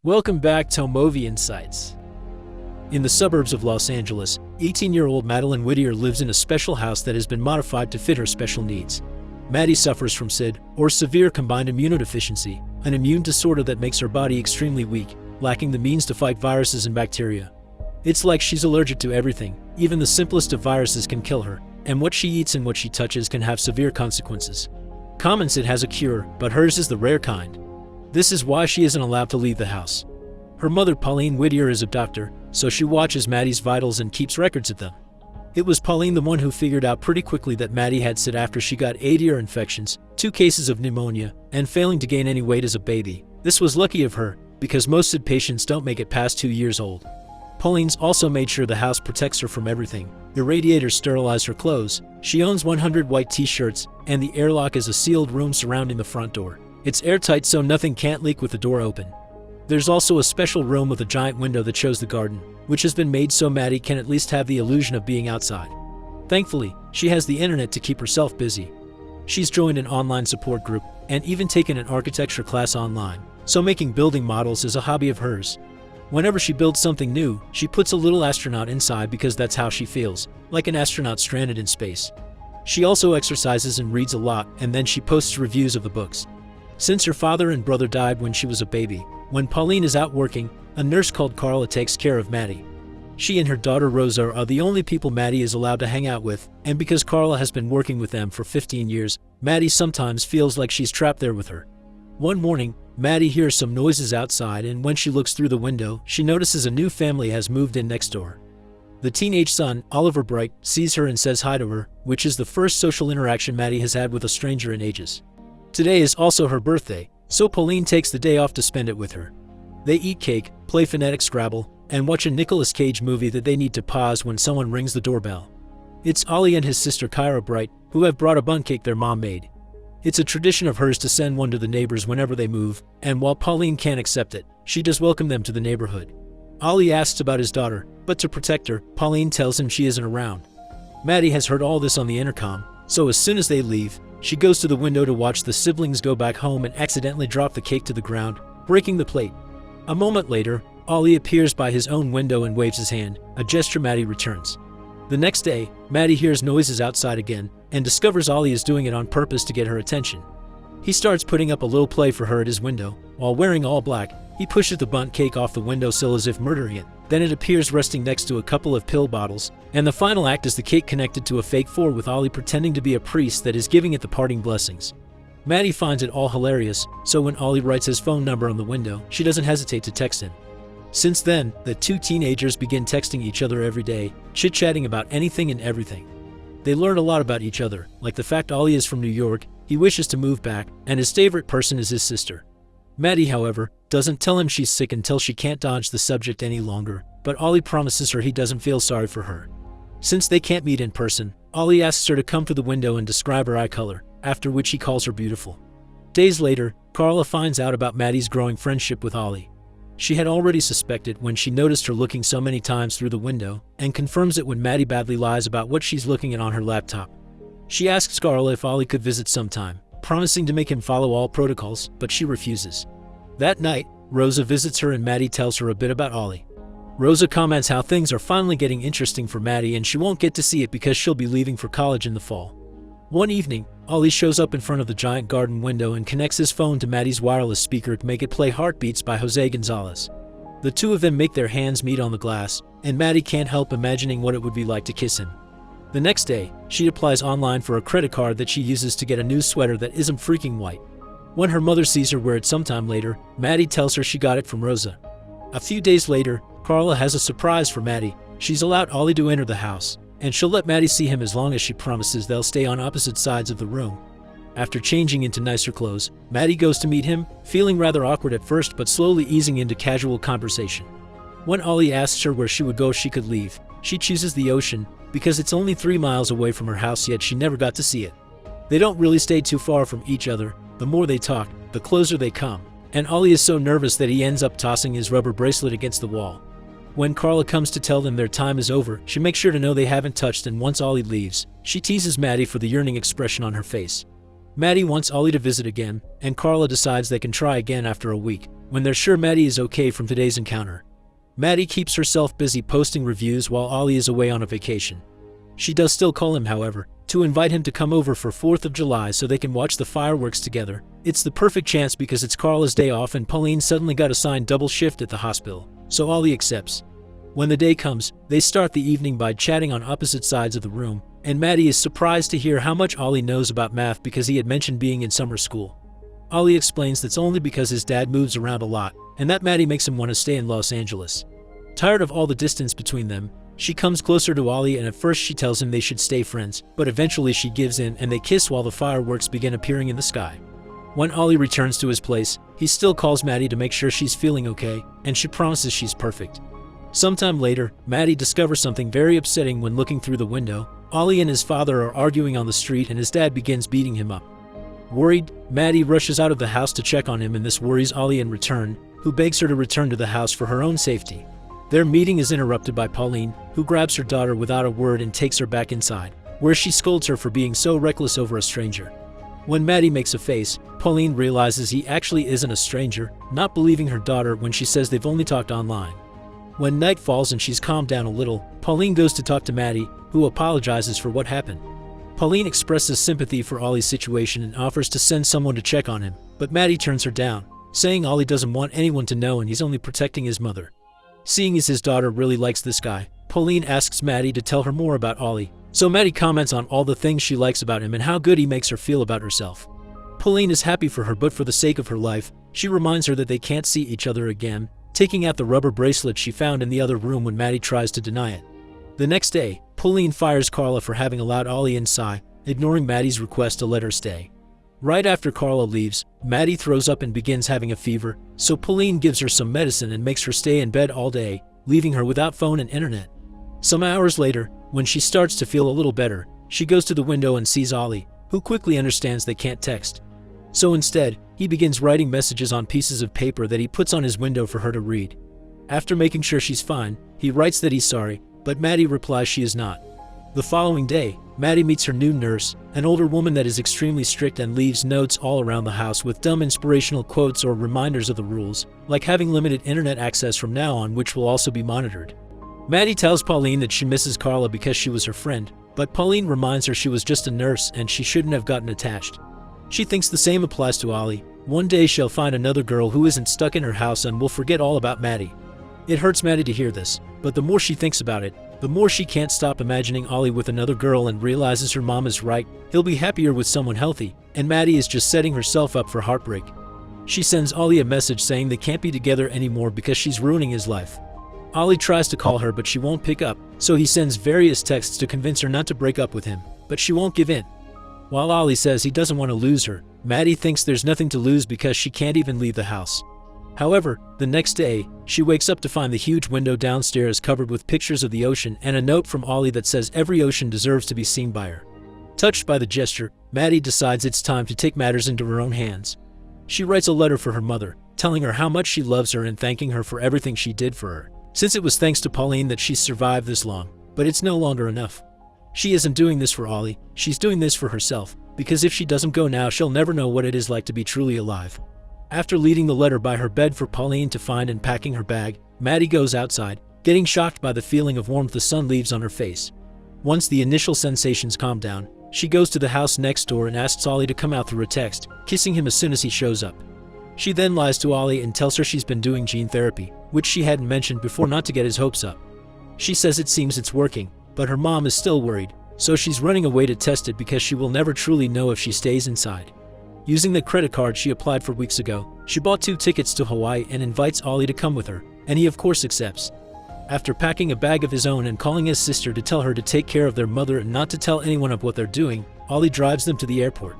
Welcome back to Movie Insights. In the suburbs of Los Angeles, 18-year-old Madeline Whittier lives in a special house that has been modified to fit her special needs. Maddie suffers from SID, or severe combined immunodeficiency, an immune disorder that makes her body extremely weak, lacking the means to fight viruses and bacteria. It's like she's allergic to everything, even the simplest of viruses can kill her, and what she eats and what she touches can have severe consequences. Common SID has a cure, but hers is the rare kind. This is why she isn't allowed to leave the house. Her mother, Pauline Whittier, is a doctor, so she watches Maddie's vitals and keeps records of them. It was Pauline the one who figured out pretty quickly that Maddie had SID after she got 8 ear infections, 2 cases of pneumonia, and failing to gain any weight as a baby. This was lucky of her, because most SID patients don't make it past 2 years old. Pauline's also made sure the house protects her from everything. The radiators sterilize her clothes, she owns 100 white t-shirts, and the airlock is a sealed room surrounding the front door. It's airtight so nothing can't leak with the door open. There's also a special room with a giant window that shows the garden, which has been made so Maddie can at least have the illusion of being outside. Thankfully, she has the internet to keep herself busy. She's joined an online support group and even taken an architecture class online, so making building models is a hobby of hers. Whenever she builds something new, she puts a little astronaut inside because that's how she feels, like an astronaut stranded in space. She also exercises and reads a lot, and then she posts reviews of the books. Since her father and brother died when she was a baby, when Pauline is out working, a nurse called Carla takes care of Maddie. She and her daughter Rosa are the only people Maddie is allowed to hang out with, and because Carla has been working with them for 15 years, Maddie sometimes feels like she's trapped there with her. One morning, Maddie hears some noises outside, and when she looks through the window, she notices a new family has moved in next door. The teenage son, Oliver Bright, sees her and says hi to her, which is the first social interaction Maddie has had with a stranger in ages. Today is also her birthday, so Pauline takes the day off to spend it with her. They eat cake, play phonetic Scrabble, and watch a Nicolas Cage movie that they need to pause when someone rings the doorbell. It's Ollie and his sister Kyra Bright, who have brought a bundt cake their mom made. It's a tradition of hers to send one to the neighbors whenever they move, and while Pauline can't accept it, she does welcome them to the neighborhood. Ollie asks about his daughter, but to protect her, Pauline tells him she isn't around. Maddie has heard all this on the intercom, so as soon as they leave, she goes to the window to watch the siblings go back home and accidentally drop the cake to the ground, breaking the plate. A moment later, Ollie appears by his own window and waves his hand, a gesture Maddie returns. The next day, Maddie hears noises outside again and discovers Ollie is doing it on purpose to get her attention. He starts putting up a little play for her at his window. While wearing all black, he pushes the bundt cake off the windowsill as if murdering it. Then it appears resting next to a couple of pill bottles, and the final act is the cake connected to a fake Ford with Ollie pretending to be a priest that is giving it the parting blessings. Maddie finds it all hilarious, so when Ollie writes his phone number on the window, she doesn't hesitate to text him. Since then, the two teenagers begin texting each other every day, chit-chatting about anything and everything. They learn a lot about each other, like the fact Ollie is from New York, he wishes to move back, and his favorite person is his sister. Maddie, however, doesn't tell him she's sick until she can't dodge the subject any longer, but Ollie promises her he doesn't feel sorry for her. Since they can't meet in person, Ollie asks her to come to the window and describe her eye color, after which he calls her beautiful. Days later, Carla finds out about Maddie's growing friendship with Ollie. She had already suspected when she noticed her looking so many times through the window, and confirms it when Maddie badly lies about what she's looking at on her laptop. She asks Carla if Ollie could visit sometime, promising to make him follow all protocols, but she refuses. That night, Rosa visits her and Maddie tells her a bit about Ollie. Rosa comments how things are finally getting interesting for Maddie and she won't get to see it because she'll be leaving for college in the fall. One evening, Ollie shows up in front of the giant garden window and connects his phone to Maddie's wireless speaker to make it play Heartbeats by Jose Gonzalez. The two of them make their hands meet on the glass, and Maddie can't help imagining what it would be like to kiss him. The next day, she applies online for a credit card that she uses to get a new sweater that isn't freaking white. When her mother sees her wear it sometime later, Maddie tells her she got it from Rosa. A few days later, Carla has a surprise for Maddie. She's allowed Ollie to enter the house, and she'll let Maddie see him as long as she promises they'll stay on opposite sides of the room. After changing into nicer clothes, Maddie goes to meet him, feeling rather awkward at first but slowly easing into casual conversation. When Ollie asks her where she would go if she could leave, she chooses the ocean, because it's only 3 miles away from her house yet she never got to see it. They don't really stay too far from each other. The more they talk, the closer they come, and Ollie is so nervous that he ends up tossing his rubber bracelet against the wall. When Carla comes to tell them their time is over, she makes sure to know they haven't touched, and once Ollie leaves, she teases Maddie for the yearning expression on her face. Maddie wants Ollie to visit again, and Carla decides they can try again after a week, when they're sure Maddie is okay from today's encounter. Maddie keeps herself busy posting reviews while Ollie is away on a vacation. She does still call him, however, to invite him to come over for 4th of July so they can watch the fireworks together. It's the perfect chance because it's Carla's day off and Pauline suddenly got assigned double shift at the hospital, so Ollie accepts. When the day comes, they start the evening by chatting on opposite sides of the room, and Maddie is surprised to hear how much Ollie knows about math because he had mentioned being in summer school. Ollie explains that's only because his dad moves around a lot, and that Maddie makes him want to stay in Los Angeles. Tired of all the distance between them, she comes closer to Ollie and at first she tells him they should stay friends, but eventually she gives in and they kiss while the fireworks begin appearing in the sky. When Ollie returns to his place, he still calls Maddie to make sure she's feeling okay, and she promises she's perfect. Sometime later, Maddie discovers something very upsetting when looking through the window. Ollie and his father are arguing on the street and his dad begins beating him up. Worried, Maddie rushes out of the house to check on him and this worries Ollie in return, who begs her to return to the house for her own safety. Their meeting is interrupted by Pauline, who grabs her daughter without a word and takes her back inside, where she scolds her for being so reckless over a stranger. When Maddie makes a face, Pauline realizes he actually isn't a stranger, not believing her daughter when she says they've only talked online. When night falls and she's calmed down a little, Pauline goes to talk to Maddie, who apologizes for what happened. Pauline expresses sympathy for Ollie's situation and offers to send someone to check on him, but Maddie turns her down, saying Ollie doesn't want anyone to know and he's only protecting his mother. Seeing as his daughter really likes this guy, Pauline asks Maddie to tell her more about Ollie, so Maddie comments on all the things she likes about him and how good he makes her feel about herself. Pauline is happy for her, but for the sake of her life, she reminds her that they can't see each other again, taking out the rubber bracelet she found in the other room when Maddie tries to deny it. The next day, Pauline fires Carla for having allowed Ollie inside, ignoring Maddie's request to let her stay. Right after Carla leaves, Maddie throws up and begins having a fever, so Pauline gives her some medicine and makes her stay in bed all day, leaving her without phone and internet. Some hours later, when she starts to feel a little better, she goes to the window and sees Ollie, who quickly understands they can't text. So instead, he begins writing messages on pieces of paper that he puts on his window for her to read. After making sure she's fine, he writes that he's sorry, but Maddie replies she is not. The following day, Maddie meets her new nurse, an older woman that is extremely strict and leaves notes all around the house with dumb inspirational quotes or reminders of the rules, like having limited internet access from now on, which will also be monitored. Maddie tells Pauline that she misses Carla because she was her friend, but Pauline reminds her she was just a nurse and she shouldn't have gotten attached. She thinks the same applies to Ollie. One day she'll find another girl who isn't stuck in her house and will forget all about Maddie. It hurts Maddie to hear this, but the more she thinks about it, the more she can't stop imagining Ollie with another girl and realizes her mom is right. He'll be happier with someone healthy, and Maddie is just setting herself up for heartbreak. She sends Ollie a message saying they can't be together anymore because she's ruining his life. Ollie tries to call her but she won't pick up, so he sends various texts to convince her not to break up with him, but she won't give in. While Ollie says he doesn't want to lose her, Maddie thinks there's nothing to lose because she can't even leave the house. However, the next day, she wakes up to find the huge window downstairs covered with pictures of the ocean and a note from Ollie that says every ocean deserves to be seen by her. Touched by the gesture, Maddie decides it's time to take matters into her own hands. She writes a letter for her mother, telling her how much she loves her and thanking her for everything she did for her, since it was thanks to Pauline that she survived this long, but it's no longer enough. She isn't doing this for Ollie, she's doing this for herself, because if she doesn't go now, she'll never know what it is like to be truly alive. After leaving the letter by her bed for Pauline to find and packing her bag, Maddie goes outside, getting shocked by the feeling of warmth the sun leaves on her face. Once the initial sensations calm down, she goes to the house next door and asks Ollie to come out through a text, kissing him as soon as he shows up. She then lies to Ollie and tells her she's been doing gene therapy, which she hadn't mentioned before not to get his hopes up. She says it seems it's working, but her mom is still worried, so she's running away to test it because she will never truly know if she stays inside. Using the credit card she applied for weeks ago, she bought 2 tickets to Hawaii and invites Ollie to come with her, and he of course accepts. After packing a bag of his own and calling his sister to tell her to take care of their mother and not to tell anyone of what they're doing, Ollie drives them to the airport.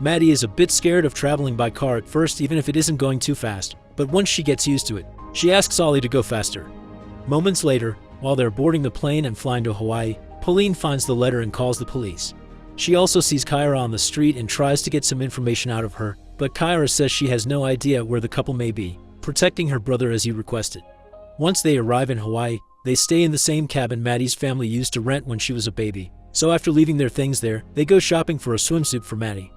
Maddie is a bit scared of traveling by car at first, even if it isn't going too fast, but once she gets used to it, she asks Ollie to go faster. Moments later, while they're boarding the plane and flying to Hawaii, Pauline finds the letter and calls the police. She also sees Kyra on the street and tries to get some information out of her, but Kyra says she has no idea where the couple may be, protecting her brother as he requested. Once they arrive in Hawaii, they stay in the same cabin Maddie's family used to rent when she was a baby, so after leaving their things there, they go shopping for a swimsuit for Maddie.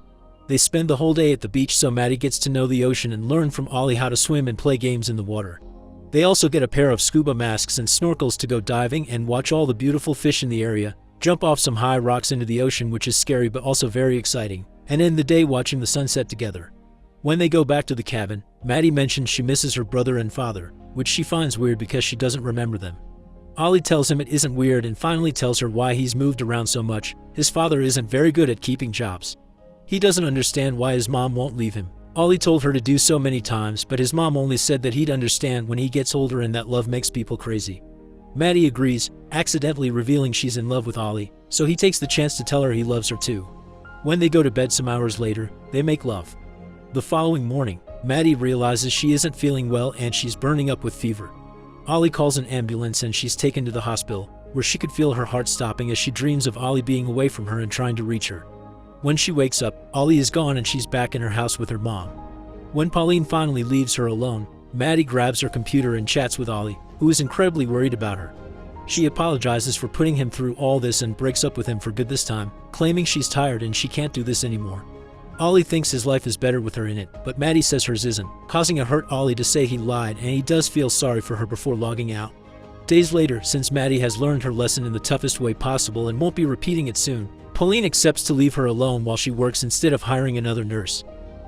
They spend the whole day at the beach so Maddie gets to know the ocean and learn from Ollie how to swim and play games in the water. They also get a pair of scuba masks and snorkels to go diving and watch all the beautiful fish in the area, jump off some high rocks into the ocean, which is scary but also very exciting, and end the day watching the sunset together. When they go back to the cabin, Maddie mentions she misses her brother and father, which she finds weird because she doesn't remember them. Ollie tells him it isn't weird and finally tells her why he's moved around so much. His father isn't very good at keeping jobs. He doesn't understand why his mom won't leave him. Ollie told her to do so many times, but his mom only said that he'd understand when he gets older and that love makes people crazy. Maddie agrees, accidentally revealing she's in love with Ollie, so he takes the chance to tell her he loves her too. When they go to bed some hours later, they make love. The following morning, Maddie realizes she isn't feeling well and she's burning up with fever. Ollie calls an ambulance and she's taken to the hospital, where she could feel her heart stopping as she dreams of Ollie being away from her and trying to reach her. When she wakes up, Ollie is gone and she's back in her house with her mom. When Pauline finally leaves her alone, Maddie grabs her computer and chats with Ollie, who is incredibly worried about her. She apologizes for putting him through all this and breaks up with him for good this time, claiming she's tired and she can't do this anymore. Ollie thinks his life is better with her in it, but Maddie says hers isn't, causing a hurt Ollie to say he lied, and he does feel sorry for her before logging out. Days later, since Maddie has learned her lesson in the toughest way possible and won't be repeating it soon, Pauline accepts to leave her alone while she works instead of hiring another nurse.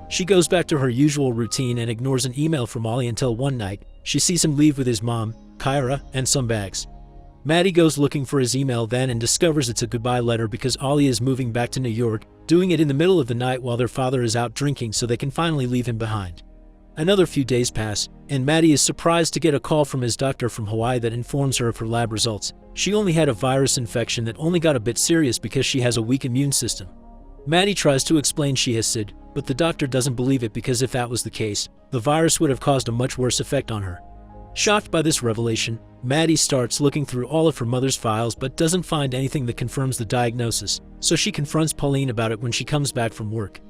She goes back to her usual routine and ignores an email from Ollie until one night, she sees him leave with his mom, Kyra, and some bags. Maddie goes looking for his email then and discovers it's a goodbye letter because Ollie is moving back to New York, doing it in the middle of the night while their father is out drinking so they can finally leave him behind. Another few days pass, and Maddie is surprised to get a call from his doctor from Hawaii that informs her of her lab results. She only had a virus infection that only got a bit serious because she has a weak immune system. Maddie tries to explain she has SID, but the doctor doesn't believe it because if that was the case, the virus would have caused a much worse effect on her. Shocked by this revelation, Maddie starts looking through all of her mother's files but doesn't find anything that confirms the diagnosis, so she confronts Pauline about it when she comes back from work.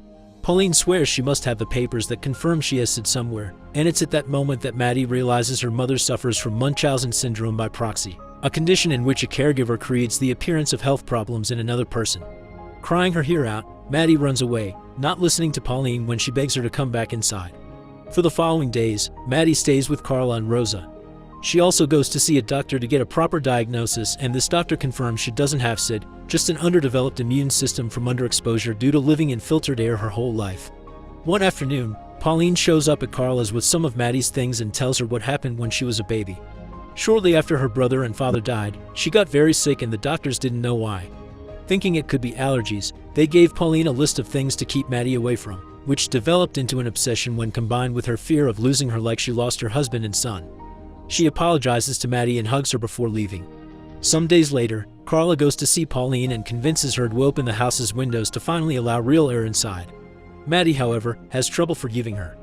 Pauline swears she must have the papers that confirm she has SID somewhere, and it's at that moment that Maddie realizes her mother suffers from Munchausen syndrome by proxy, a condition in which a caregiver creates the appearance of health problems in another person. Crying her hair out, Maddie runs away, not listening to Pauline when she begs her to come back inside. For the following days, Maddie stays with Carla and Rosa. She also goes to see a doctor to get a proper diagnosis, and this doctor confirms she doesn't have SID, just an underdeveloped immune system from underexposure due to living in filtered air her whole life. One afternoon, Pauline shows up at Carla's with some of Maddie's things and tells her what happened when she was a baby. Shortly after her brother and father died, she got very sick and the doctors didn't know why. Thinking it could be allergies, they gave Pauline a list of things to keep Maddie away from, which developed into an obsession when combined with her fear of losing her like she lost her husband and son. She apologizes to Maddie and hugs her before leaving. Some days later, Carla goes to see Pauline and convinces her to open the house's windows to finally allow real air inside. Maddie, however, has trouble forgiving her.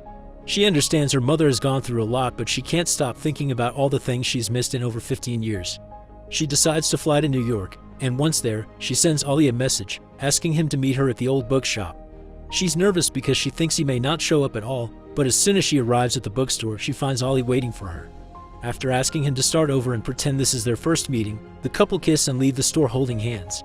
She understands her mother has gone through a lot, but she can't stop thinking about all the things she's missed in over 15 years. She decides to fly to New York, and once there, she sends Ollie a message, asking him to meet her at the old bookshop. She's nervous because she thinks he may not show up at all, but as soon as she arrives at the bookstore, she finds Ollie waiting for her. After asking him to start over and pretend this is their first meeting, the couple kiss and leave the store holding hands.